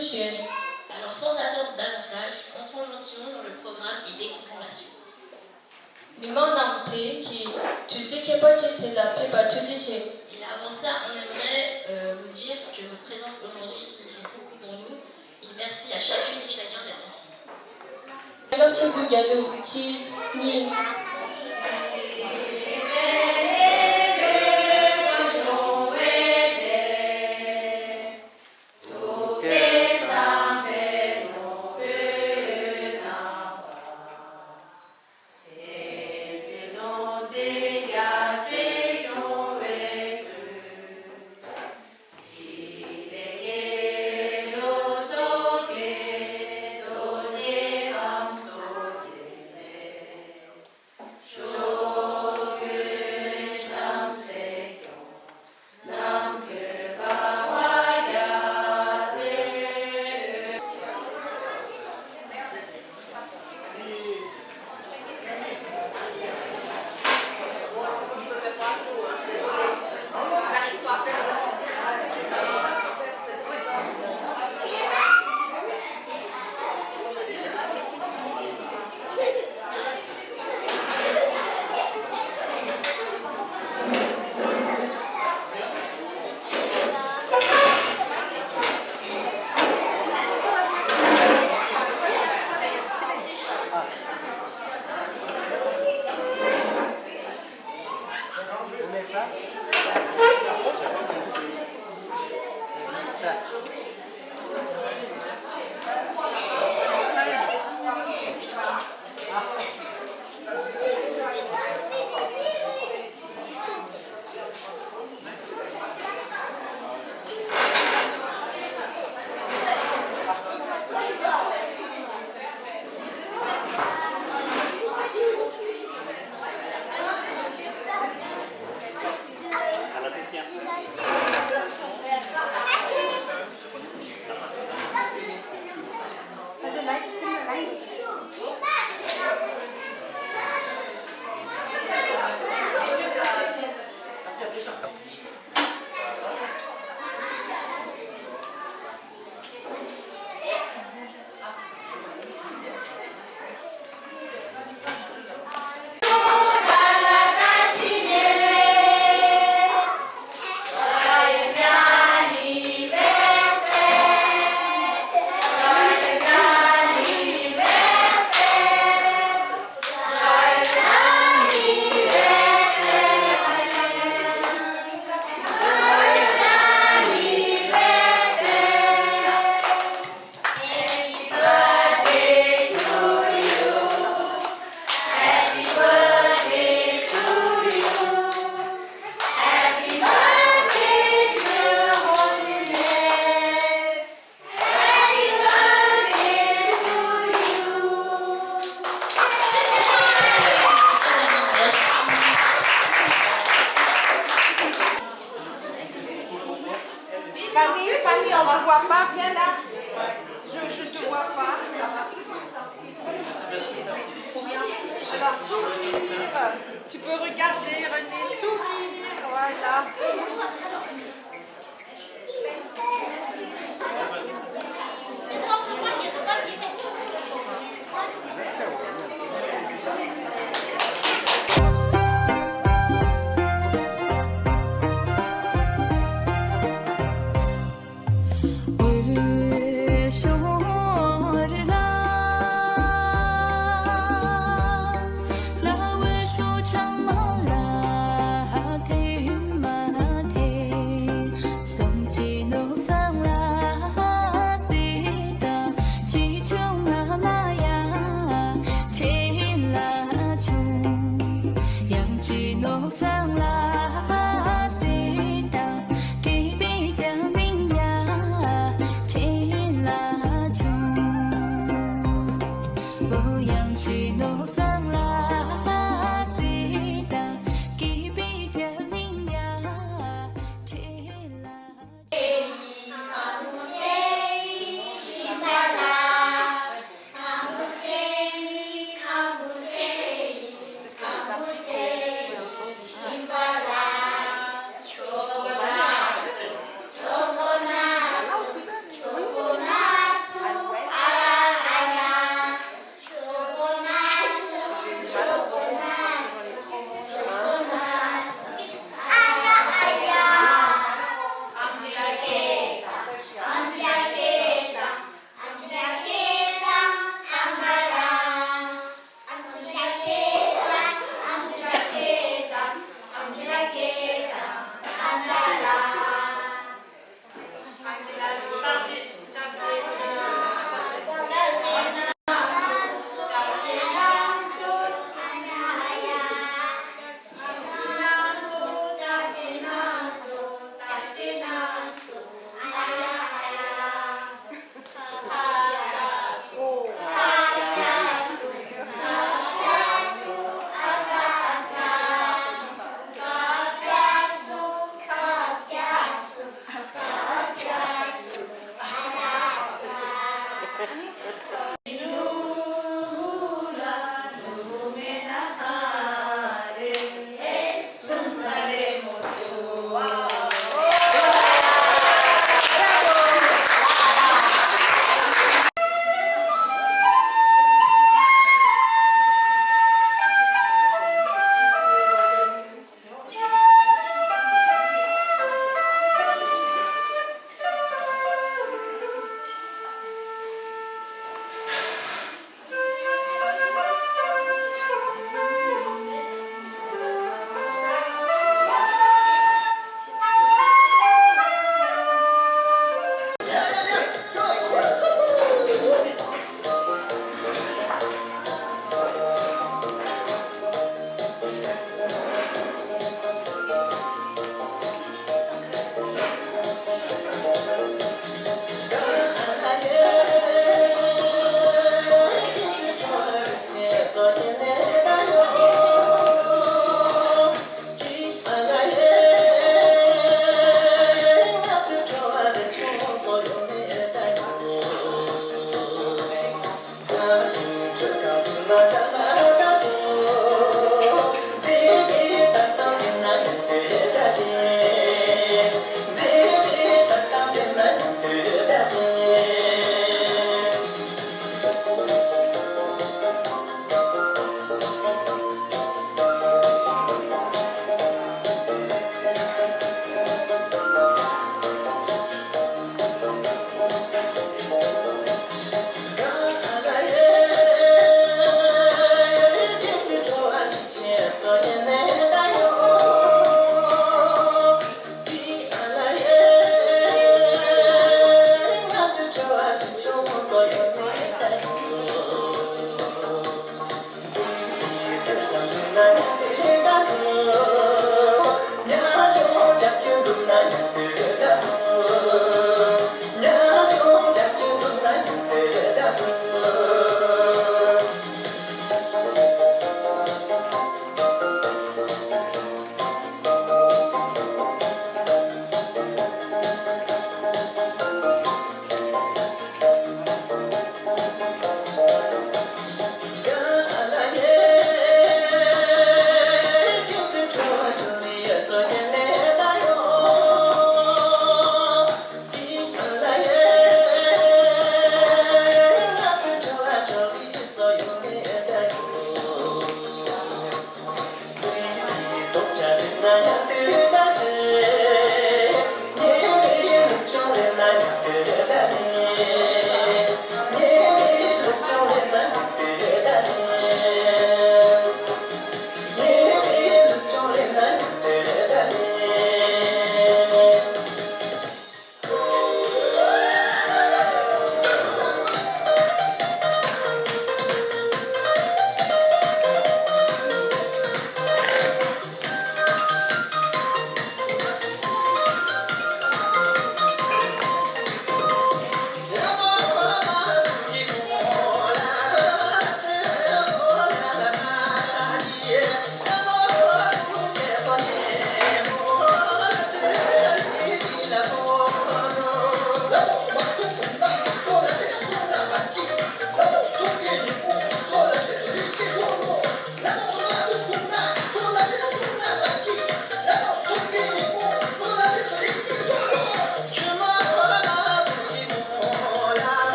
出学。 Alors sans attendre davantage, entrons gentiment dans le programme et découvrons la suite. 你们能听qui tu sais que pas tu la prépa tout de suite. Et avant ça, on aimerait vous dire que votre présence aujourd'hui signifie beaucoup pour nous. Et merci à chacune et chacun d'être ici. Alors tu peux gagner qui ni Fanny, on ne voit pas, viens là. Je ne te vois pas, ça va. Alors, sourire. Tu peux regarder, René, sourire. Voilà. Simbala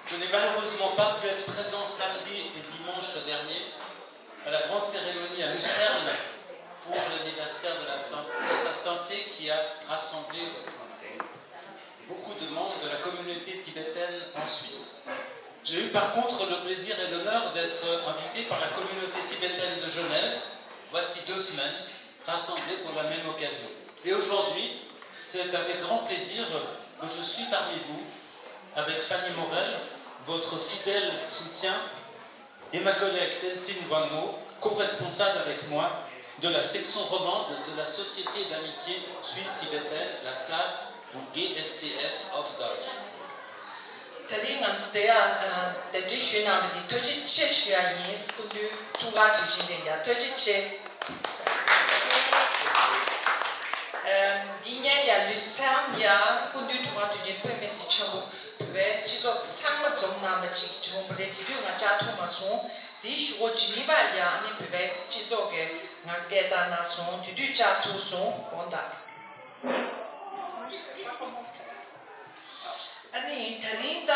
Je n'ai malheureusement pas pu être présent samedi et dimanche dernier à la grande cérémonie à Lucerne pour l'anniversaire de sa santé qui a rassemblé beaucoup de membres de la communauté tibétaine en Suisse. J'ai eu par contre le plaisir et l'honneur d'être invité par la communauté tibétaine de Genève, voici 2 semaines, rassemblés pour la même occasion. Et aujourd'hui, c'est avec grand plaisir que je suis parmi vous, avec Fanny Morel, votre fidèle soutien, et ma collègue Tenzin Wangmo, co-responsable avec moi de la section romande de la Société d'amitié suisse-tibétaine, la SAST, ou GSTF of Deutsch. Tali nganzu deya dendri shwe na di toji che shwe yin skundu tuwa tuji de ya toji che dinya ya Lucerne ya kundu tuwa tuji pe mesi chabu pe jizo sangma zom na ma chi chombre di du nga cha thoma son di shwo Geneva ya ni pe jizo ge nga geda na son di du cha thu son konda 아니 다닌다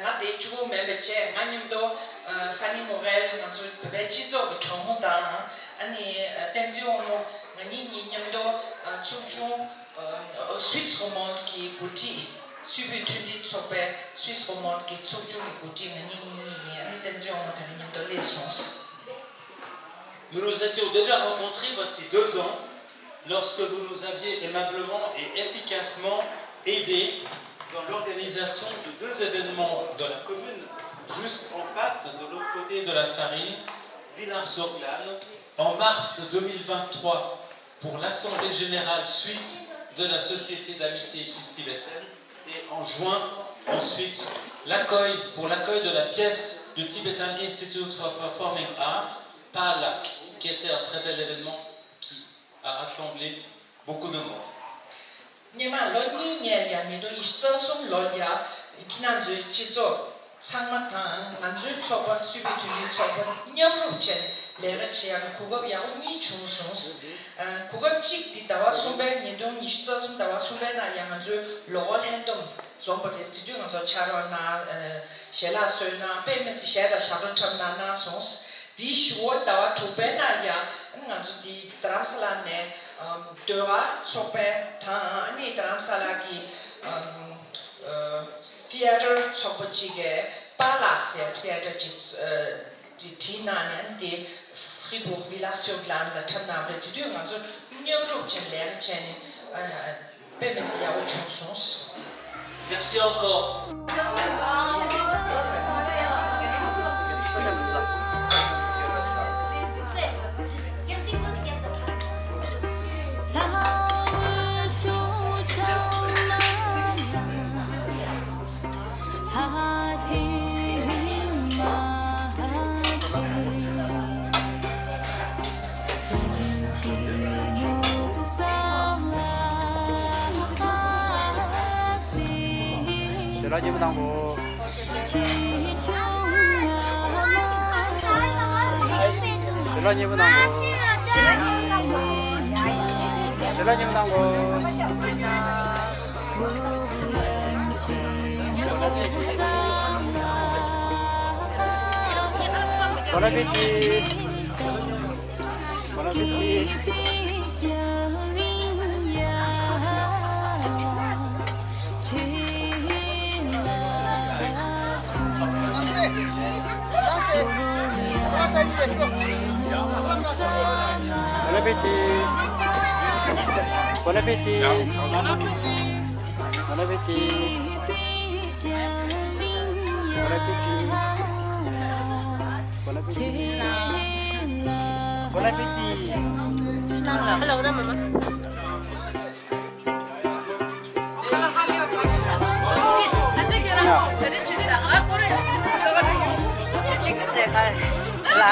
nga de chu member che nga nimdo Fanny Morel nga zo be chizo go chongda ani tenzio no nga ni nimdo chu Suisse romande qui bouti subi tundi sope Suisse romande qui chu ki bouti nga ni ani tenzio no tani nimdo les sens. Nous nous étions déjà rencontrés voici 2 ans lorsque vous nous aviez aimablement et efficacement aidés dans l'organisation de 2 événements dans la commune, juste en face, de l'autre côté de la Sarine, Villars-sur-Glane, en mars 2023 pour l'Assemblée générale suisse de la Société d'amitié suisse-tibétaine, et en juin, ensuite, pour l'accueil de la pièce du Tibetan Institute for Performing Arts, PALAC, qui était un très bel événement qui a rassemblé beaucoup de monde. Nima lo ni nye ya ni do ishzo sum lo ya kinan zu chizo changma ta manzu choba subi tu ni choba nyamru chen le ga chi ya kugo ya ni chung sons kugo chik di dawa sumbe ni do ishzo sum dawa sumbe na ya manzu lo hendom zomba studio ngo charo na shela so na pe me si shela shaba cham na sons di shwo dawa tube na ya nganzu di tramsala ne Dora sope ta ni Dharamsala ki theater sope chige Palace theater di tina ne di Fribourg Villars-sur-Glane la tamna de du nganzo nyamro chen le chen pe mesi ya o chansons. Merci encore. Selagi menanggu. Selagi menanggu. Selagi menanggu. Bon appétit. Bon appétit. Bon appétit. Bon appétit. Bon appétit. Bon appétit. Bon appétit. Bon appétit. Hello, maman. لا